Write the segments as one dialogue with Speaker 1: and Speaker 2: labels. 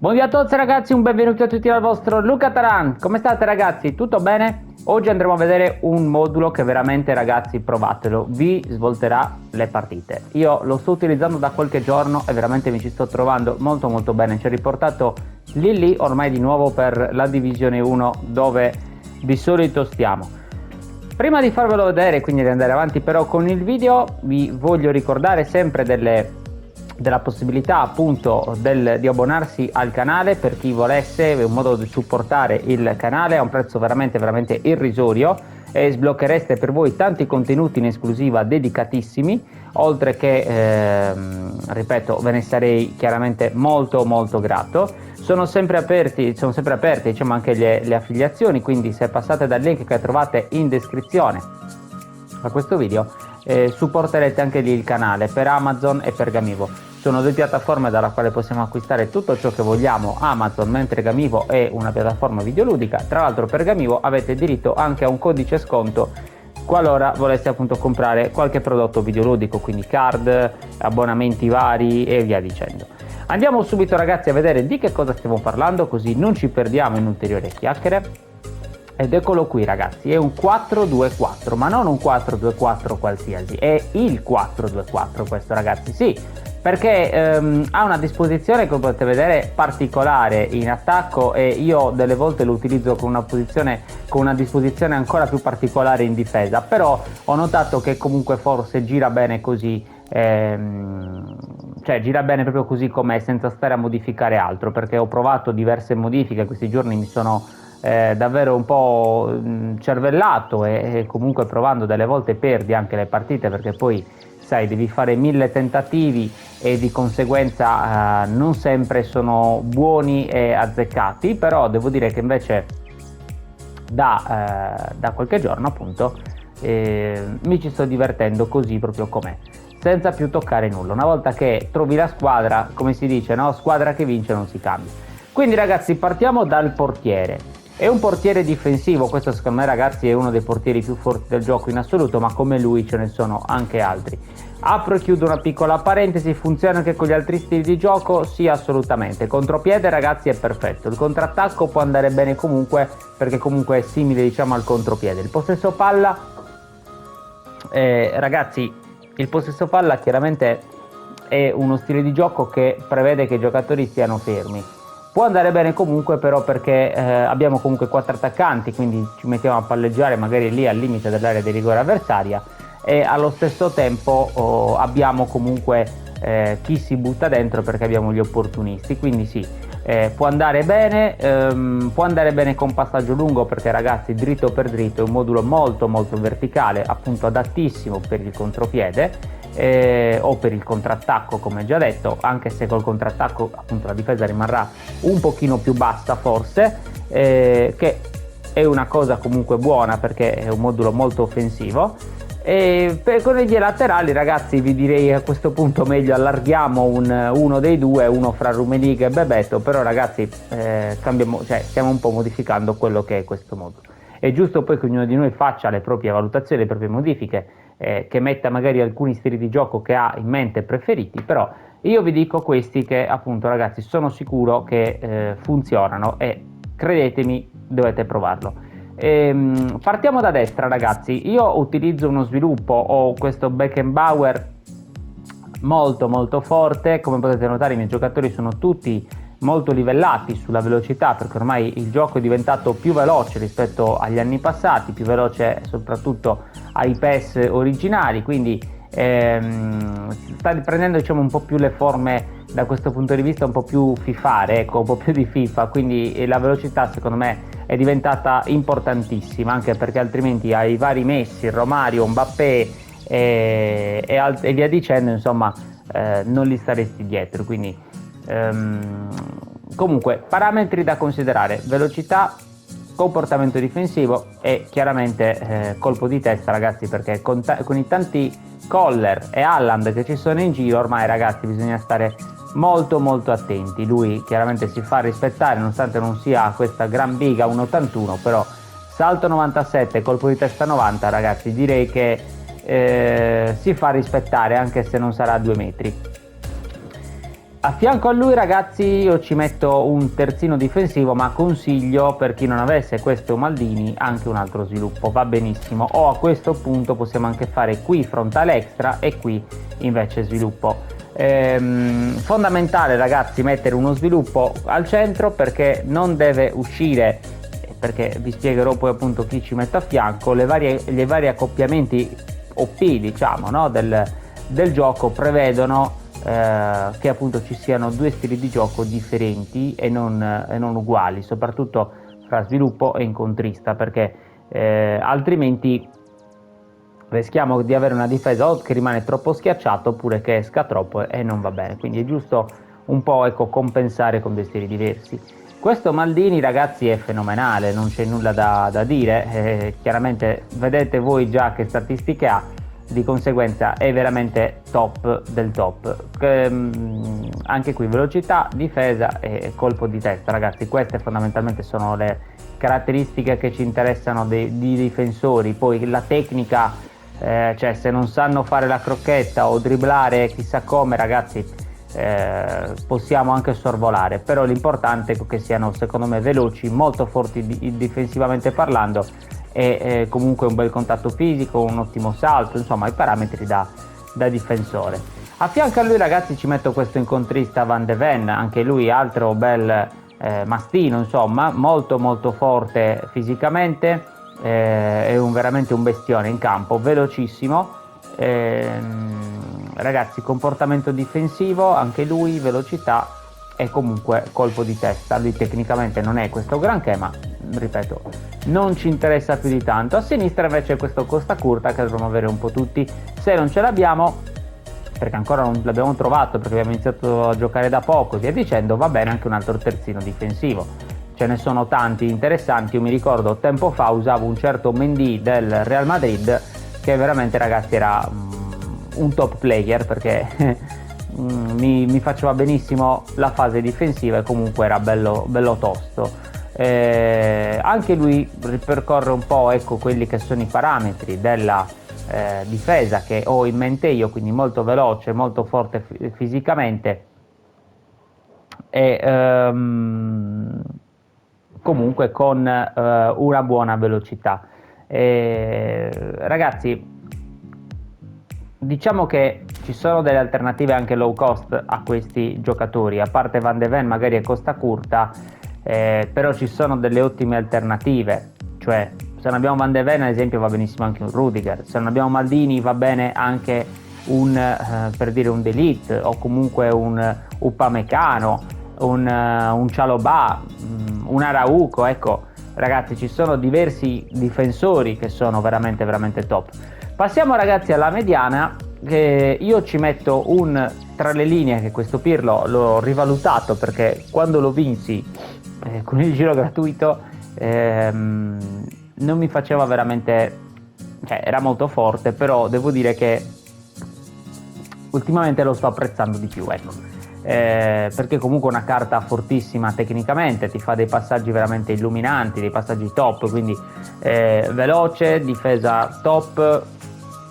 Speaker 1: Buongiorno a tutti ragazzi, un benvenuto a tutti dal vostro Luca Taran. Come state ragazzi? Tutto bene? Oggi andremo a vedere un modulo che veramente ragazzi provatelo, vi svolterà le partite. Io lo sto utilizzando da qualche giorno e veramente mi ci sto trovando molto bene. Ci ha riportato Lilly ormai di nuovo per la divisione 1 dove di solito stiamo. Prima di farvelo vedere, quindi di andare avanti però con il video, vi voglio ricordare sempre della possibilità appunto di abbonarsi al canale per chi volesse, è un modo di supportare il canale a un prezzo veramente irrisorio e sblocchereste per voi tanti contenuti in esclusiva dedicatissimi, oltre che ripeto, ve ne sarei chiaramente molto grato. Sono sempre aperte diciamo anche le affiliazioni, quindi se passate dal link che trovate in descrizione a questo video supporterete anche lì il canale per Amazon e per Gamivo. Sono due piattaforme dalla quale possiamo acquistare tutto ciò che vogliamo Amazon, mentre Gamivo è una piattaforma videoludica. Tra l'altro per Gamivo avete diritto anche a un codice sconto qualora voleste appunto comprare qualche prodotto videoludico, quindi card, abbonamenti vari e via dicendo. Andiamo subito ragazzi a vedere di che cosa stiamo parlando, così non ci perdiamo in ulteriori chiacchiere. Ed eccolo qui ragazzi, è un 4-2-4, ma non un 4-2-4 qualsiasi, è il 4-2-4 questo ragazzi, sì, perché ha una disposizione, come potete vedere, particolare in attacco e io delle volte lo utilizzo con una disposizione ancora più particolare in difesa, però ho notato che comunque forse gira bene così, cioè gira bene proprio così com'è, senza stare a modificare altro, perché ho provato diverse modifiche, questi giorni mi sono davvero un po' cervellato e comunque provando delle volte perdi anche le partite, perché poi sai devi fare 1000 tentativi e di conseguenza non sempre sono buoni e azzeccati, però devo dire che invece da qualche giorno appunto mi ci sto divertendo così proprio com'è, senza più toccare nulla. Una volta che trovi la squadra, come si dice, no? Squadra che vince non si cambia. Quindi ragazzi partiamo dal portiere. È un portiere difensivo, questo secondo me ragazzi è uno dei portieri più forti del gioco in assoluto, ma come lui ce ne sono anche altri. Apro e chiudo una piccola parentesi, funziona anche con gli altri stili di gioco? Sì, assolutamente. Contropiede ragazzi è perfetto, il contrattacco può andare bene comunque, perché comunque è simile diciamo al contropiede. Il possesso palla, ragazzi, il possesso palla chiaramente è uno stile di gioco che prevede che i giocatori stiano fermi. Può andare bene comunque però perché abbiamo comunque 4 attaccanti, quindi ci mettiamo a palleggiare magari lì al limite dell'area di rigore avversaria e allo stesso tempo abbiamo comunque chi si butta dentro perché abbiamo gli opportunisti, quindi sì, può andare bene con passaggio lungo perché ragazzi dritto per dritto è un modulo molto verticale, appunto adattissimo per il contropiede o per il contrattacco come già detto, anche se col contrattacco appunto la difesa rimarrà un pochino più bassa forse, che è una cosa comunque buona perché è un modulo molto offensivo. E con i laterali ragazzi vi direi a questo punto meglio allarghiamo uno dei due, uno fra Rummenigge e Bebeto, però ragazzi stiamo un po' modificando quello che è questo modulo. È giusto poi che ognuno di noi faccia le proprie valutazioni, le proprie modifiche, che metta magari alcuni stili di gioco che ha in mente preferiti, però io vi dico questi che appunto ragazzi sono sicuro che funzionano e credetemi dovete provarlo. Partiamo da destra ragazzi, io utilizzo uno sviluppo, ho questo Beckenbauer molto forte, come potete notare i miei giocatori sono tutti molto livellati sulla velocità perché ormai il gioco è diventato più veloce rispetto agli anni passati, più veloce soprattutto ai PES originali, quindi sta riprendendo diciamo un po' più le forme da questo punto di vista un po' più fifare, ecco, un po' più di FIFA, quindi la velocità secondo me è diventata importantissima, anche perché altrimenti ai vari Messi, Romario, Mbappé e via dicendo, insomma non li staresti dietro, quindi comunque parametri da considerare: velocità, comportamento difensivo e chiaramente colpo di testa ragazzi, perché con i tanti Koller e Haaland che ci sono in giro ormai ragazzi bisogna stare molto attenti. Lui chiaramente si fa rispettare nonostante non sia questa gran biga 1,81, però salto 97, colpo di testa 90 ragazzi, direi che si fa rispettare anche se non sarà a 2 metri. A fianco a lui, ragazzi, io ci metto un terzino difensivo, ma consiglio, per chi non avesse questo Maldini, anche un altro sviluppo, va benissimo. O a questo punto possiamo anche fare qui frontale extra e qui invece sviluppo. Fondamentale, ragazzi, mettere uno sviluppo al centro, perché non deve uscire, perché vi spiegherò poi appunto chi ci metto a fianco, le vari accoppiamenti OP, diciamo, no, del gioco prevedono che appunto ci siano due stili di gioco differenti e non uguali, soprattutto fra sviluppo e incontrista, perché altrimenti rischiamo di avere una difesa o che rimane troppo schiacciato oppure che esca troppo e non va bene. Quindi è giusto un po', ecco, compensare con dei stili diversi. Questo Maldini, ragazzi, è fenomenale, non c'è nulla da dire, chiaramente vedete voi già che statistiche ha, di conseguenza è veramente top del top. Anche qui velocità, difesa e colpo di testa, ragazzi, queste fondamentalmente sono le caratteristiche che ci interessano di difensori. Poi la tecnica, cioè se non sanno fare la crocchetta o dribblare chissà come, ragazzi, possiamo anche sorvolare, però l'importante è che siano, secondo me, veloci, molto forti difensivamente parlando, e comunque un bel contatto fisico, un ottimo salto, insomma i parametri da difensore. A fianco a lui, ragazzi, ci metto questo incontrista Van de Ven, anche lui altro bel mastino, insomma, molto molto forte fisicamente, è veramente un bestione in campo, velocissimo, ragazzi, comportamento difensivo, anche lui, velocità e comunque colpo di testa. Lui tecnicamente non è questo granché, ma ripeto, non ci interessa più di tanto. A sinistra invece questo Costa Curta, che dovremmo avere un po' tutti. Se non ce l'abbiamo, perché ancora non l'abbiamo trovato, perché abbiamo iniziato a giocare da poco e via dicendo, va bene anche un altro terzino difensivo. Ce ne sono tanti interessanti. Io mi ricordo tempo fa usavo un certo Mendy del Real Madrid, che veramente, ragazzi, era un top player, perché mi faceva benissimo la fase difensiva e comunque era bello tosto. Anche lui ripercorre un po', ecco, quelli che sono i parametri della difesa che ho in mente io, quindi molto veloce, molto forte fisicamente e comunque con una buona velocità. Ragazzi, diciamo che ci sono delle alternative anche low cost a questi giocatori, a parte Van de Ven magari è Costa Curta, però ci sono delle ottime alternative, cioè se non abbiamo Van de Ven, ad esempio, va benissimo anche un Rudiger, se non abbiamo Maldini va bene anche per dire un De Ligt, o comunque un Upamecano, un Chalobah, un Araujo. Ecco, ragazzi, ci sono diversi difensori che sono veramente veramente top. Passiamo, ragazzi, alla mediana, che io ci metto tra le linee, che questo Pirlo l'ho rivalutato, perché quando lo vinsi con il giro gratuito non mi faceva veramente, cioè era molto forte, però devo dire che ultimamente lo sto apprezzando di più, ecco. Perché comunque è una carta fortissima tecnicamente, ti fa dei passaggi veramente illuminanti, dei passaggi top, quindi veloce, difesa top.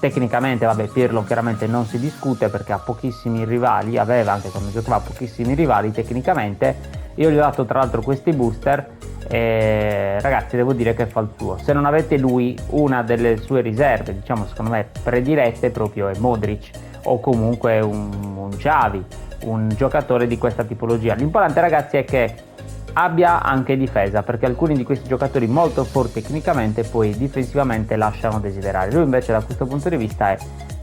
Speaker 1: Tecnicamente, vabbè, Pirlo chiaramente non si discute, perché ha pochissimi rivali, aveva anche quando giocava pochissimi rivali tecnicamente. Io gli ho dato tra l'altro questi booster e, ragazzi, devo dire che fa il suo. Se non avete lui, una delle sue riserve, diciamo, secondo me predirette proprio è Modric, o comunque un Xavi, un giocatore di questa tipologia. L'importante, ragazzi, è che abbia anche difesa, perché alcuni di questi giocatori molto forti tecnicamente poi difensivamente lasciano desiderare. Lui invece da questo punto di vista è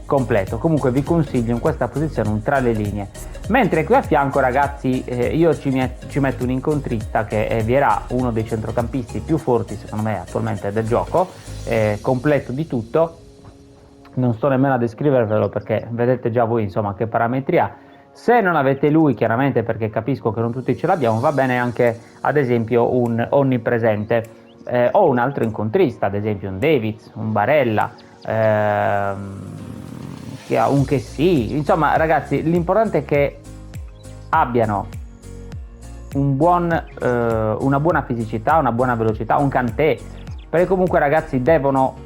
Speaker 1: completo. Comunque vi consiglio in questa posizione un tra le linee. Mentre qui a fianco, ragazzi, io ci metto un incontrista che è Vieira, uno dei centrocampisti più forti secondo me attualmente del gioco, completo di tutto. Non sto nemmeno a descrivervelo, perché vedete già voi, insomma, che parametri ha. Se non avete lui, chiaramente, perché capisco che non tutti ce l'abbiamo, va bene anche ad esempio un onnipresente, o un altro incontrista, ad esempio un Davids, un Barella, un Kessie. Insomma, ragazzi, l'importante è che abbiano una buona fisicità, una buona velocità, un Kanté, perché comunque, ragazzi, devono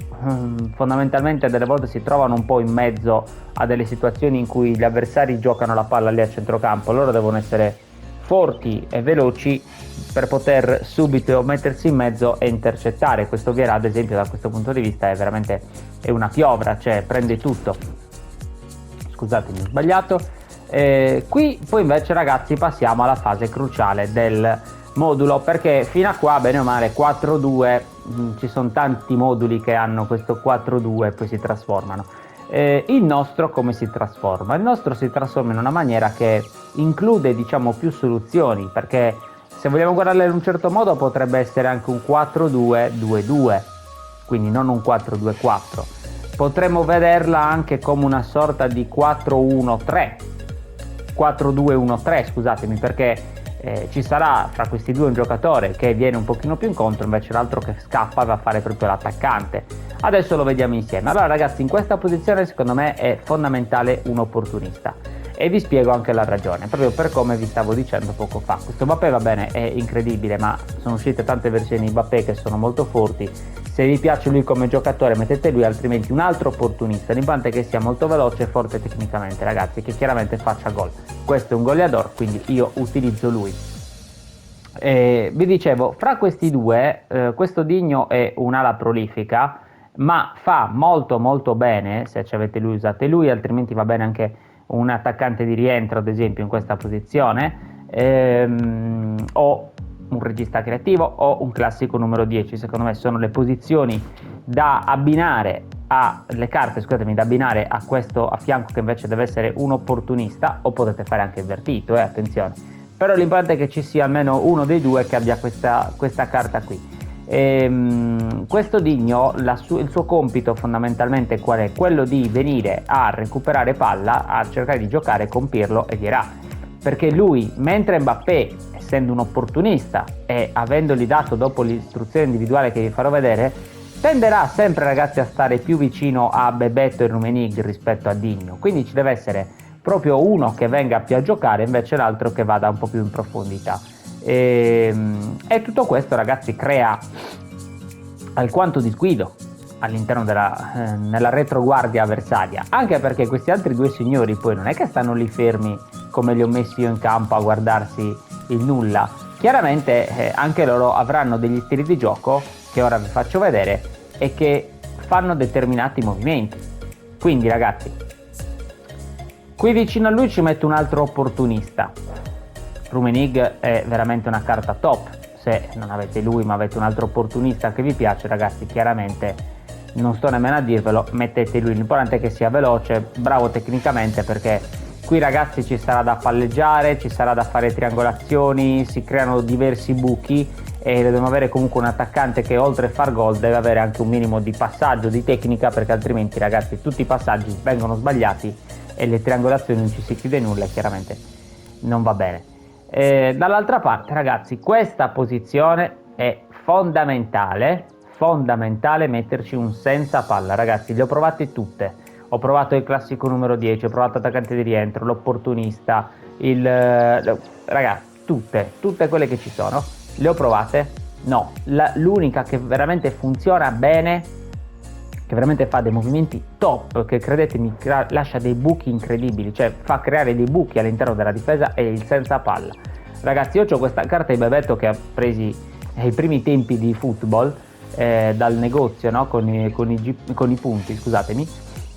Speaker 1: fondamentalmente delle volte si trovano un po' in mezzo a delle situazioni in cui gli avversari giocano la palla lì a centrocampo, loro devono essere forti e veloci per poter subito mettersi in mezzo e intercettare. Questo Vieira, ad esempio, da questo punto di vista è una piovra, cioè prende tutto. Scusatemi, ho sbagliato. Qui poi invece, ragazzi, passiamo alla fase cruciale del modulo, perché fino a qua bene o male 4-2, ci sono tanti moduli che hanno questo 4-2 e poi si trasformano. Il nostro come si trasforma? Il nostro si trasforma in una maniera che include, diciamo, più soluzioni, perché se vogliamo guardarla in un certo modo potrebbe essere anche un 4-2-2-2, quindi non un 4-2-4. Potremmo vederla anche come una sorta di 4-1-3, 4-2-1-3, scusatemi, perché ci sarà fra questi due un giocatore che viene un pochino più incontro, invece l'altro che scappa va a fare proprio l'attaccante. Adesso lo vediamo insieme. Allora ragazzi, in questa posizione secondo me è fondamentale un opportunista, e vi spiego anche la ragione, proprio per come vi stavo dicendo poco fa. Questo Mbappé, va bene, è incredibile, ma sono uscite tante versioni di Mbappé che sono molto forti. Se vi piace lui come giocatore mettete lui, altrimenti un altro opportunista, l'importante è che sia molto veloce e forte tecnicamente, ragazzi, che chiaramente faccia gol. Questo è un goleador, quindi io utilizzo lui. Vi dicevo, fra questi due, questo Digno è un'ala prolifica, ma fa molto molto bene, se ci avete lui usate lui, altrimenti va bene anche un attaccante di rientro, ad esempio in questa posizione, o un regista creativo o un classico numero 10. Secondo me sono le posizioni da abbinare le carte, scusatemi, da abbinare a questo a fianco che invece deve essere un opportunista, o potete fare anche invertito, attenzione, però l'importante è che ci sia almeno uno dei due che abbia questa carta qui. Questo Digno, il suo compito fondamentalmente qual è? Quello di venire a recuperare palla, a cercare di giocare con Pirlo e Vieira, perché lui, mentre Mbappé, essendo un opportunista e avendogli dato dopo l'istruzione individuale che vi farò vedere, tenderà sempre, ragazzi, a stare più vicino a Bebeto e Rummenigge rispetto a Digno, quindi ci deve essere proprio uno che venga più a giocare, invece l'altro che vada un po' più in profondità. E tutto questo, ragazzi, crea alquanto disguido all'interno nella retroguardia avversaria, anche perché questi altri due signori poi non è che stanno lì fermi come li ho messi io in campo a guardarsi il nulla. Chiaramente anche loro avranno degli stili di gioco che ora vi faccio vedere e che fanno determinati movimenti. Quindi, ragazzi, qui vicino a lui ci metto un altro opportunista. Rummenigge è veramente una carta top. Se non avete lui ma avete un altro opportunista che vi piace, ragazzi, chiaramente non sto nemmeno a dirvelo, mettete lui. L'importante è che sia veloce, bravo tecnicamente, perché qui, ragazzi, ci sarà da palleggiare, ci sarà da fare triangolazioni, si creano diversi buchi e dobbiamo avere comunque un attaccante che, oltre a far gol, deve avere anche un minimo di passaggio, di tecnica, perché altrimenti, ragazzi, tutti i passaggi vengono sbagliati e le triangolazioni non ci si chiude nulla e chiaramente non va bene. Dall'altra parte, ragazzi, questa posizione è fondamentale metterci un senza palla. Ragazzi, le ho provate tutte. Ho provato il classico numero 10, ho provato attaccante di rientro, l'opportunista, ragazzi, tutte quelle che ci sono, le ho provate. No, l'unica che veramente funziona bene, che veramente fa dei movimenti top, che credetemi lascia dei buchi incredibili, cioè fa creare dei buchi all'interno della difesa, è il senza palla. Ragazzi, io ho questa carta di Bebeto che ho presi ai primi tempi di football, dal negozio, no? con i punti, scusatemi,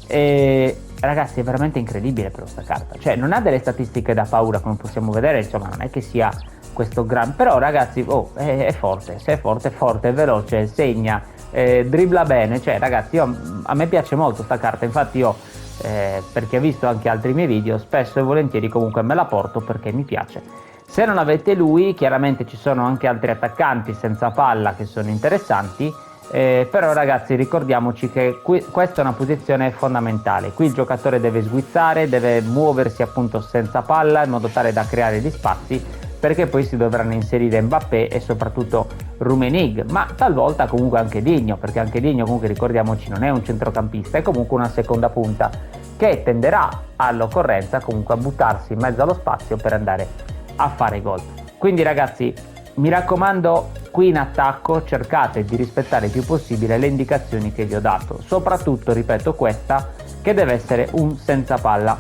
Speaker 1: e ragazzi è veramente incredibile per questa carta, cioè non ha delle statistiche da paura come possiamo vedere, insomma non è che sia questo gran, però ragazzi è forte, se è forte, è veloce, segna, dribbla bene, cioè ragazzi a me piace molto sta carta, infatti io per chi ha visto anche altri miei video spesso e volentieri comunque me la porto perché mi piace. Se non avete lui, chiaramente ci sono anche altri attaccanti senza palla che sono interessanti, però ragazzi ricordiamoci che questa è una posizione fondamentale. Qui il giocatore deve sguizzare, deve muoversi appunto senza palla in modo tale da creare gli spazi, perché poi si dovranno inserire Mbappé e soprattutto Rummenigge, ma talvolta comunque anche Digno, perché anche Digno comunque ricordiamoci non è un centrocampista, è comunque una seconda punta che tenderà all'occorrenza comunque a buttarsi in mezzo allo spazio per andare a fare gol. Quindi ragazzi mi raccomando, qui in attacco cercate di rispettare il più possibile le indicazioni che vi ho dato, soprattutto, ripeto, questa, che deve essere un senza palla.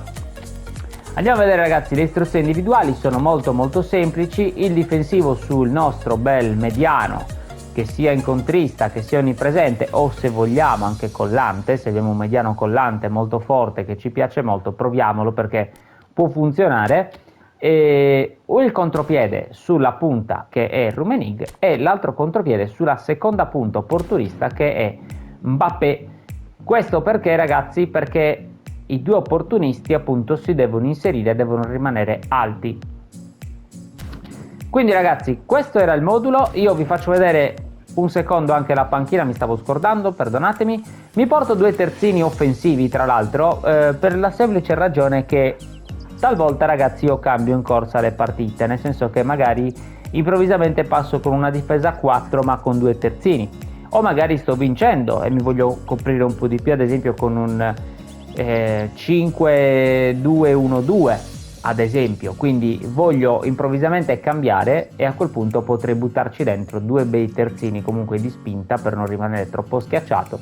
Speaker 1: Andiamo a vedere, ragazzi, le istruzioni individuali sono molto semplici. Il difensivo sul nostro bel mediano, che sia incontrista, che sia onnipresente, o se vogliamo anche collante, se abbiamo un mediano collante molto forte che ci piace molto, proviamolo perché può funzionare. E il contropiede sulla punta, che è Rummenigge, e l'altro contropiede sulla seconda punta opportunista, che è Mbappé. Questo perché, ragazzi? Perché i due opportunisti appunto si devono inserire, devono rimanere alti. Quindi, ragazzi, questo era il modulo. Io vi faccio vedere un secondo anche la panchina, mi stavo scordando, perdonatemi. Mi porto due terzini offensivi, tra l'altro, per la semplice ragione che talvolta, ragazzi, io cambio in corsa le partite, nel senso che magari improvvisamente passo con una difesa a 4 ma con due terzini, o magari sto vincendo e mi voglio coprire un po' di più, ad esempio con un 5-2-1-2 ad esempio, quindi voglio improvvisamente cambiare e a quel punto potrei buttarci dentro due bei terzini comunque di spinta per non rimanere troppo schiacciato.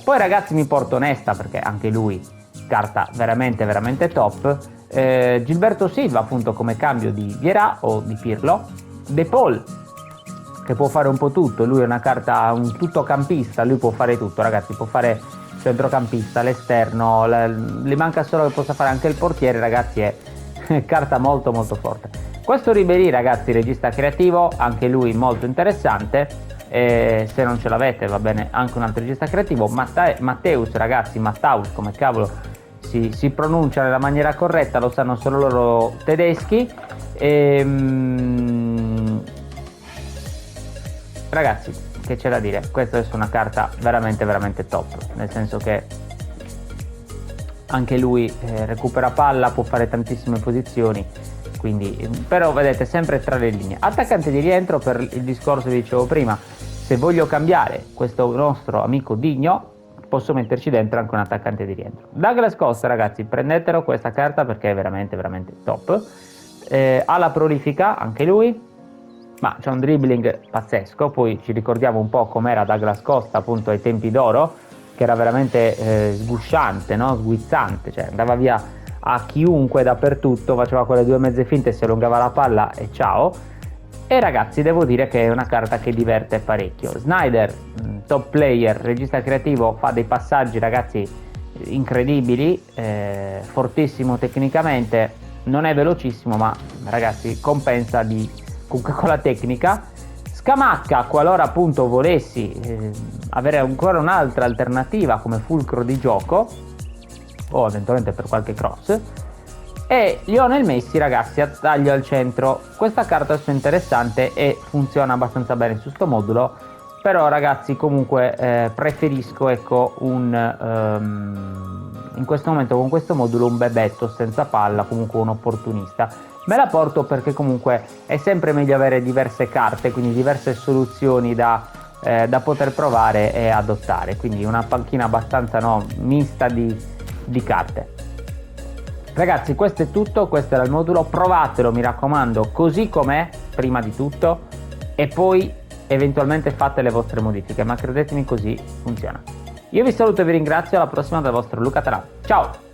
Speaker 1: Poi, ragazzi, mi porto Nesta perché anche lui carta veramente top. Gilberto Silva appunto come cambio di Vieira o di Pirlo. De Paul, che può fare un po' tutto, lui è una carta, un tuttocampista, lui può fare tutto, ragazzi, può fare centrocampista, l'esterno, gli manca solo che possa fare anche il portiere, ragazzi, è carta molto forte. Questo Ribéry, ragazzi, regista creativo, anche lui molto interessante. Se non ce l'avete va bene anche un altro regista creativo. Matteus, ragazzi, Matthaus, come cavolo si pronuncia nella maniera corretta, lo sanno solo loro tedeschi. Ragazzi, che c'è da dire, questa è una carta veramente top, nel senso che anche lui recupera palla, può fare tantissime posizioni, quindi, però vedete, sempre tra le linee. Attaccante di rientro, per il discorso che dicevo prima, se voglio cambiare questo nostro amico Digno, posso metterci dentro anche un attaccante di rientro. Douglas Costa, ragazzi, prendetelo questa carta perché è veramente top. Ha la prolifica anche lui, ma c'è un dribbling pazzesco. Poi ci ricordiamo un po' com'era Douglas Costa appunto ai tempi d'oro, che era veramente sgusciante, no? Sguizzante, cioè andava via a chiunque dappertutto, faceva quelle due mezze finte, si allungava la palla e ciao. E, ragazzi, devo dire che è una carta che diverte parecchio. Snyder, top player, regista creativo, fa dei passaggi, ragazzi, incredibili, fortissimo tecnicamente, non è velocissimo, ma, ragazzi, compensa comunque con la tecnica. Scamacca, qualora appunto volessi avere ancora un'altra alternativa come fulcro di gioco, o eventualmente per qualche cross. E Lionel Messi, ragazzi, a taglio al centro. Questa carta è interessante e funziona abbastanza bene su sto modulo, però, ragazzi, comunque preferisco, ecco, in questo momento con questo modulo un bebetto senza palla, comunque un opportunista. Me la porto perché comunque è sempre meglio avere diverse carte, quindi diverse soluzioni da poter provare e adottare, quindi una panchina abbastanza mista di carte. Ragazzi, questo è tutto, questo era il modulo, provatelo, mi raccomando, così com'è, prima di tutto, e poi eventualmente fate le vostre modifiche, ma credetemi, così funziona. Io vi saluto e vi ringrazio, alla prossima dal vostro Luca Tarà. Ciao!